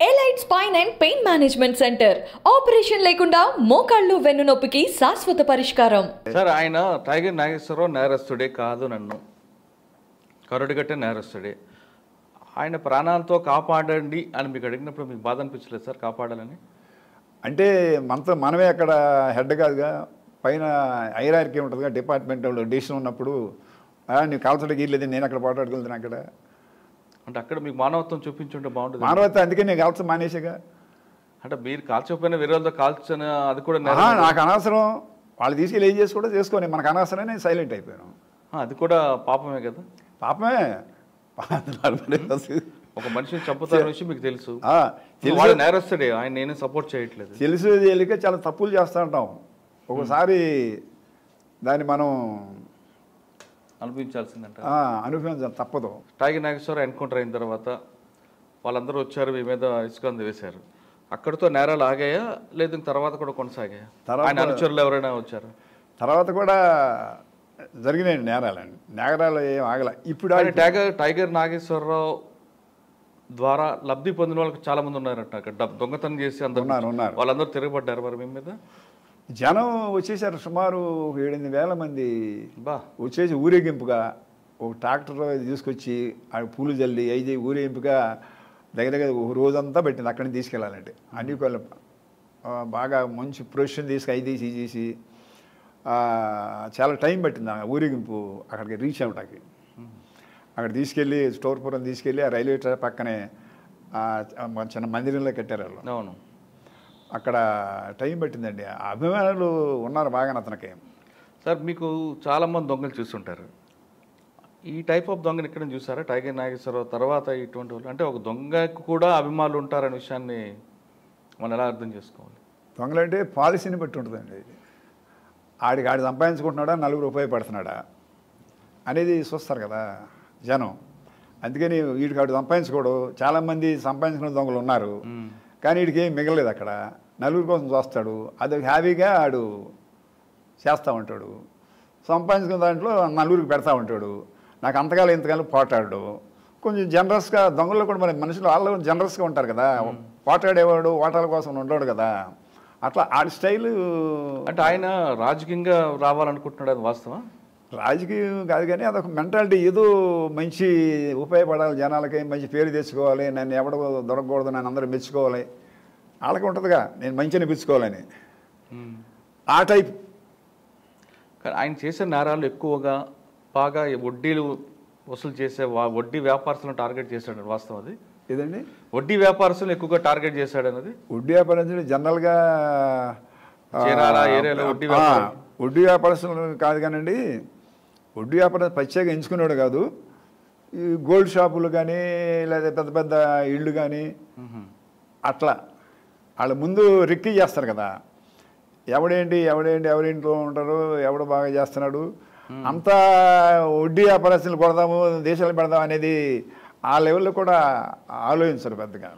Elite spine and pain management centre operation లేకుండా మోకాళ్ళు వెన్నునొప్పికి శాశ్వత పరిష్కారం. సార్ ఆయన టైగర్ నాగేశ్వరరావు నేరస్తుడే కాదు, నన్ను కరడుగట్టే నేరస్తుడే, ఆయన ప్రాణాలతో కాపాడండి అని మీకు అడిగినప్పుడు మీకు బాధ అనిపించలేదు సార్ కాపాడాలని? అంటే మనమే అక్కడ హెడ్ కాదుగా, పైన హైరార్కీ ఉంటుందిగా, డిపార్ట్మెంట్ డిసిషన్ ఉన్నప్పుడు నీకు కాల్చడానికి వీల్లేదు, నేను అక్కడ పోటాడుకెళ్తాను అక్కడ అంటే అక్కడ మీకు మానవత్వం చూపించుంటే బాగుంటుంది. మానవత్వం అందుకే నేను కాల్చడం మానేసాగా. అంటే మీరు కాల్చకపోయినా వేరే వాళ్ళతో కాల్చని అది కూడా నాకు అనవసరం, వాళ్ళు తీసుకెళ్ళి ఏం కూడా చేసుకొని మనకు అనవసరమే నేను సైలెంట్ అయిపోయాను. అది కూడా పాపమే కదా. పాపమే. ఒక మనిషిని చంపుతారు విషయం మీకు తెలుసు, నేరస్తుడే, ఆయన నేనే సపోర్ట్ చేయట్లేదు, తెలుసు తెలియక చాలా తప్పులు చేస్తూ ఉంటాం. ఒకసారి దాన్ని మనం అనిపించాల్సిందంట, అనుభవించాలి, తప్పదు. టైగర్ నాగేశ్వరరావు ఎన్కౌంటర్ అయిన తర్వాత వాళ్ళందరూ వచ్చారు, మీ మీద ఇసుకంది వేశారు, అక్కడితో నేరాలు ఆగాయా లేదు తర్వాత కూడా కొనసాగాయా? ఆయన అనుచరులు ఎవరైనా వచ్చారు? తర్వాత కూడా జరిగినాయి నేరాలండి, నేరాలు ఏం ఆగల. ఇప్పుడు టైగర్ నాగేశ్వరరావు ద్వారా లబ్ధి పొందిన వాళ్ళకి చాలా మంది ఉన్నారట, అక్కడ దొంగతనం చేసి అందరూ ఉన్నారు, వాళ్ళందరూ తిరగబడ్డారు మరి మీ మీద? జనం వచ్చేసారు, సుమారు 7,000 మంది వచ్చేసి ఊరేగింపుగా ఒక ట్రాక్టర్ తీసుకొచ్చి ఆ పూలు జల్లి అయితే ఊరేగింపుగా దగ్గర ఒక రోజంతా పెట్టింది. అక్కడిని తీసుకెళ్ళాలంటే అన్ని బాగా మంచి ప్రొఫెషన్ తీసి చేసి చాలా టైం పట్టింది ఆ ఊరేగింపు అక్కడికి రీచ్ అవ్వడానికి. అక్కడ తీసుకెళ్ళి స్టోర్పురం తీసుకెళ్ళి ఆ రైల్వే ట్రాక్ పక్కనే చిన్న మందిరంలో కట్టారు వాళ్ళు. అవును, అక్కడ టైం పట్టిందండి. అభిమానులు ఉన్నారు బాగా అతనికి. సార్ మీకు చాలామంది దొంగలు చూస్తుంటారు, ఈ టైప్ ఆఫ్ దొంగని ఇక్కడ చూసారా? టైగర్ నాగేశ్వరరావు తర్వాత ఇటువంటి వాళ్ళు అంటే ఒక దొంగకు కూడా అభిమానులు ఉంటారనే విషయాన్ని మనం ఎలా అర్థం చేసుకోవాలి? దొంగలంటే పాలసీని బట్టి ఉంటుందండి. ఆడి సంపాదించుకుంటున్నాడా, నలుగురు ఉపయోగపడుతున్నాడా అనేది చూస్తారు కదా జనం. అందుకని వీడికి ఆడు సంపాదించుకోడు. చాలామంది సంపాదించుకున్న దొంగలు ఉన్నారు, కానీ వీడికి ఏం మిగలలేదు. అక్కడ నలుగురి కోసం చూస్తాడు, అది హ్యాపీగా ఆడు చేస్తూ ఉంటాడు. సంపాదించుకున్న దాంట్లో నలుగురికి పెడతా ఉంటాడు. నాకు అంతకాలం ఇంతకాలం పోటాడు. కొంచెం జనరస్గా దొంగల్లో కూడా మరి మనుషులు వాళ్ళు జనరస్గా ఉంటారు కదా, పోటాడేవాడు ఓటాల కోసం ఉంటాడు కదా, అట్లా ఆడి స్టైలు. అంటే ఆయన రాజకీయంగా రావాలనుకుంటున్నాడు, అది వాస్తవం? రాజకీయం కాదు కానీ అదొక మెంటాలిటీ, ఏదో మంచి ఉపయోగపడాలి, జనాలకి మంచి పేరు తెచ్చుకోవాలి, నన్ను ఎవడో దొరకకూడదు, నన్ను అందరూ మెచ్చుకోవాలి, వాళ్ళకి ఉంటుందిగా నేను మంచి అనిపించుకోవాలని, ఆ టైప్. కానీ ఆయన చేసే నేరాలు ఎక్కువగా బాగా వడ్డీలు వసూలు చేసే వడ్డీ వ్యాపారస్తులను టార్గెట్ చేశాడు, వాస్తవం అది? ఏదండి? వడ్డీ వ్యాపారస్తులు ఎక్కువగా టార్గెట్ చేశాడు అన్నది. వడ్డీ వ్యాపారస్తులు జనరల్గా ఏరియాలో వడ్డీ వ్యాపారస్తులు కాదు కానండి, వడ్డీ వ్యాపారం ప్రత్యేకంగా ఎంచుకున్నాడు కాదు, ఈ గోల్డ్ షాపులు కానీ లేదా పెద్ద పెద్ద ఇళ్ళు కానీ అట్లా వాళ్ళ ముందు రిక్కీ చేస్తారు కదా, ఎవరింట్లో ఉంటారు, ఎవడు బాగా చేస్తున్నాడు, అంతా వడ్డీ వ్యాపారస్తులు కొడదాము, దేశాలు పెడదాం అనేది ఆ లెవెల్లో కూడా ఆలోచించరు పెద్దగా.